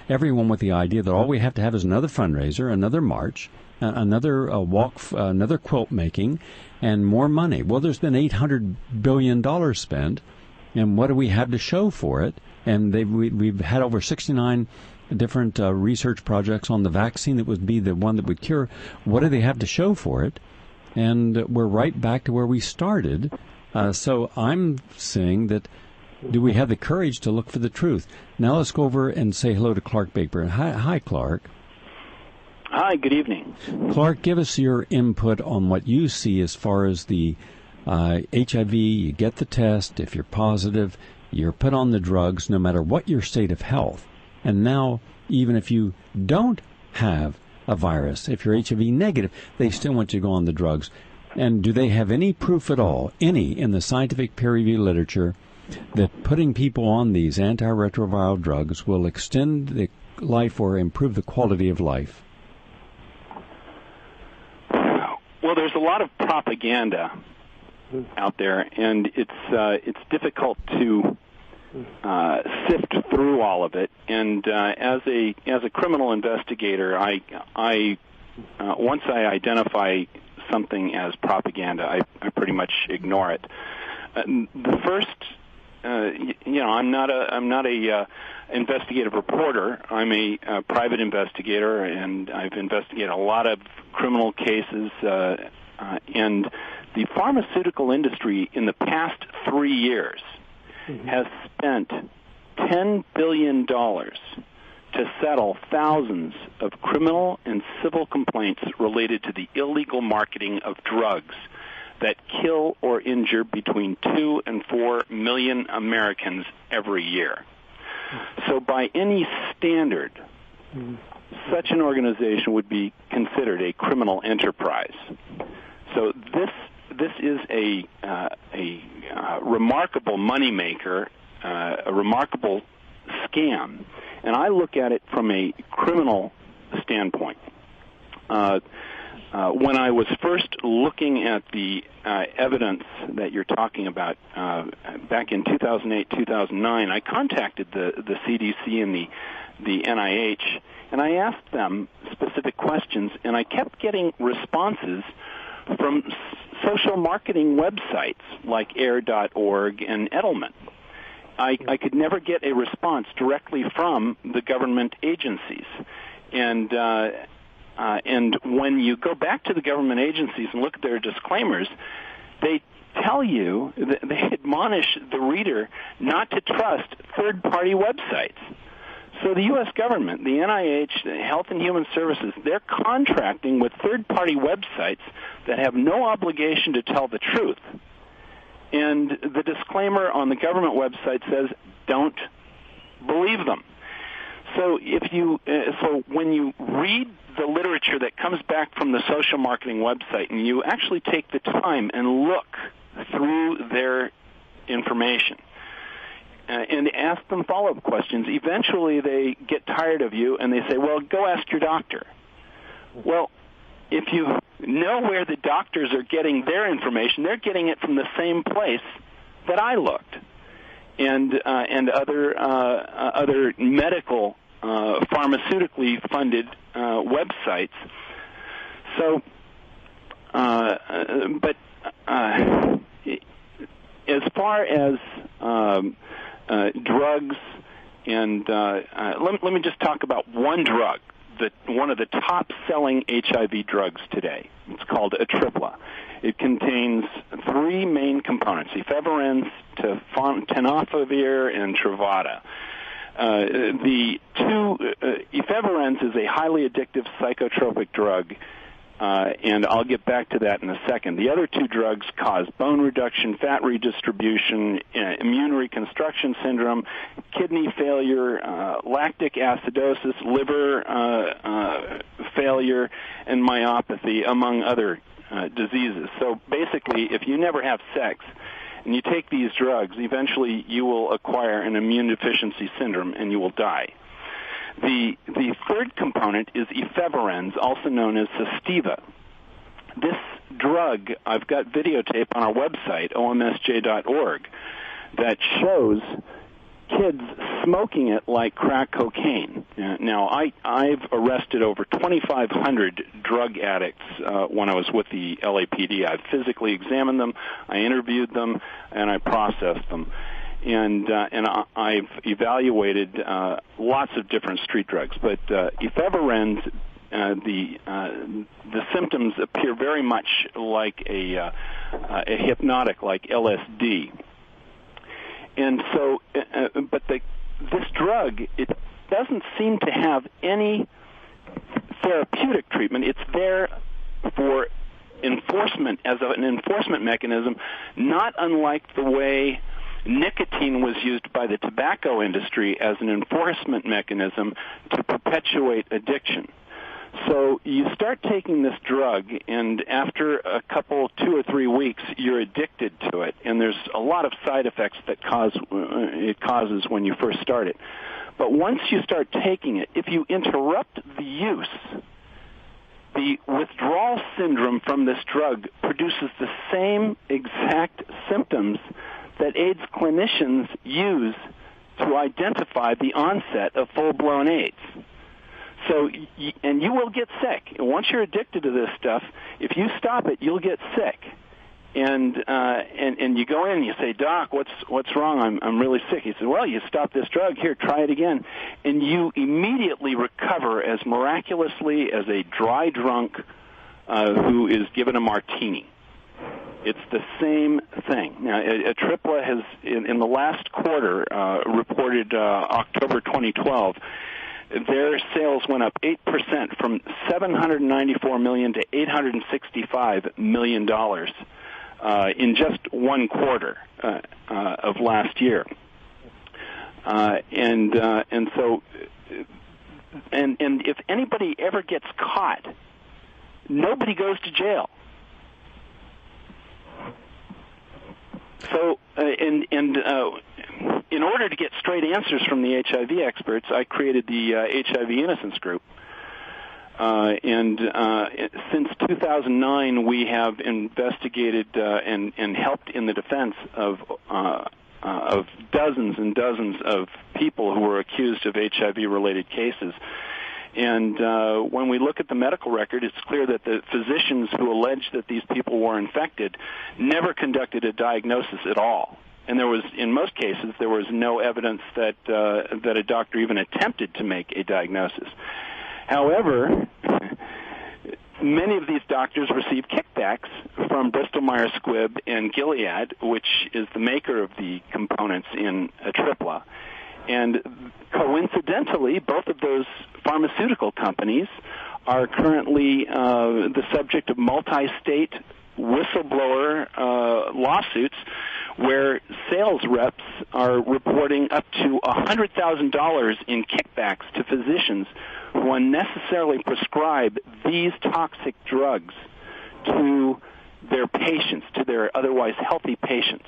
everyone with the idea that all we have to have is another fundraiser, another march, another walk, another quilt making, and more money. Well, there's been $800 billion spent, and what do we have to show for it? And we've had over 69 different research projects on the vaccine that would be the one that would cure. What do they have to show for it? And we're right back to where we started. So I'm saying that, do we have the courage to look for the truth? Now let's go over and say hello to Clark Baker. Hi, Clark. Hi, good evening. Clark, give us your input on what you see as far as the HIV. You get the test. If you're positive, you're put on the drugs no matter what your state of health. And now, even if you don't have a virus, if you're HIV negative, they still want you to go on the drugs. And do they have any proof at all, any in the scientific peer-reviewed literature, that putting people on these antiretroviral drugs will extend the life or improve the quality of life? Well, there's a lot of propaganda out there, and it's difficult to sift through all of it. And as a criminal investigator, I once I identify something as propaganda, I pretty much ignore it. The first, I'm not a investigative reporter. I'm a private investigator, and I've investigated a lot of criminal cases. And the pharmaceutical industry in the past 3 years has spent $10 billion to settle thousands of criminal and civil complaints related to the illegal marketing of drugs that kill or injure between 2 and 4 million Americans every year. So by any standard, such an organization would be considered a criminal enterprise. So this is a remarkable moneymaker, a remarkable scam, and I look at it from a criminal standpoint. When I was first looking at the evidence that you're talking about back in 2008, 2009, I contacted the CDC and the NIH, and I asked them specific questions, and I kept getting responses from social marketing websites like air.org and Edelman. I could never get a response directly from the government agencies. And when you go back to the government agencies and look at their disclaimers, they tell you, they admonish the reader not to trust third-party websites. So the U.S. government, the NIH, the Health and Human Services, they're contracting with third-party websites that have no obligation to tell the truth. And the disclaimer on the government website says, don't believe them. So so when you read the literature that comes back from the social marketing website and you actually take the time and look through their information and ask them follow-up questions, eventually they get tired of you and they say, well, go ask your doctor. Well, if you know where the doctors are getting their information, they're getting it from the same place that I looked, and other medical, pharmaceutically funded websites. So, but as far as drugs, and let me just talk about one drug. One of the top-selling HIV drugs today. It's called Atripla. It contains 3 main components: efavirenz, tenofovir, and Truvada. Efavirenz is a highly addictive psychotropic drug, and I'll get back to that in a second. The other 2 drugs cause bone reduction, fat redistribution, immune reconstruction syndrome, kidney failure, lactic acidosis, liver failure, and myopathy, among other diseases. So basically, if you never have sex and you take these drugs, eventually you will acquire an immune deficiency syndrome and you will die. The third component is efavirenz, also known as Sestiva. This drug, I've got videotape on our website, OMSJ.org, that shows kids smoking it like crack cocaine. Now, I've arrested over 2,500 drug addicts when I was with the LAPD. I've physically examined them, I interviewed them, and I processed them. And I've evaluated lots of different street drugs. But ephedrine, the symptoms appear very much like a hypnotic, like LSD. And so, but this drug, it doesn't seem to have any therapeutic treatment. It's there for enforcement, as an enforcement mechanism, not unlike the way nicotine was used by the tobacco industry as an enforcement mechanism to perpetuate addiction. So you start taking this drug, and after a couple, 2 or 3 weeks, you're addicted to it. And there's a lot of side effects that it causes when you first start it. But once you start taking it, if you interrupt the use, the withdrawal syndrome from this drug produces the same exact symptoms that AIDS clinicians use to identify the onset of full-blown AIDS. So, and you will get sick. Once you're addicted to this stuff, if you stop it, you'll get sick. And you go in and you say, "Doc, what's wrong? I'm really sick." He said, "Well, you stop this drug. Here, try it again." And you immediately recover as miraculously as a dry drunk who is given a martini. It's the same thing. Now, Atripla has, in the last quarter, reported October 2012, their sales went up 8% from $794 million to $865 million in just one quarter of last year. And if anybody ever gets caught, nobody goes to jail. So, in order to get straight answers from the HIV experts, I created the HIV Innocence Group. Since 2009, we have investigated and helped in the defense of dozens and dozens of people who were accused of HIV-related cases. And when we look at the medical record, it's clear that the physicians who alleged that these people were infected never conducted a diagnosis at all. And there was, in most cases, there was no evidence that a doctor even attempted to make a diagnosis. However, many of these doctors received kickbacks from Bristol Myers Squibb and Gilead, which is the maker of the components in Atripla. And coincidentally, both of those pharmaceutical companies are currently the subject of multi-state whistleblower lawsuits where sales reps are reporting up to $100,000 in kickbacks to physicians who unnecessarily prescribe these toxic drugs to their patients, to their otherwise healthy patients.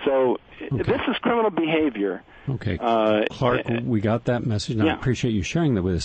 So this is criminal behavior. Okay. Clark, we got that message, and I appreciate you sharing that with us.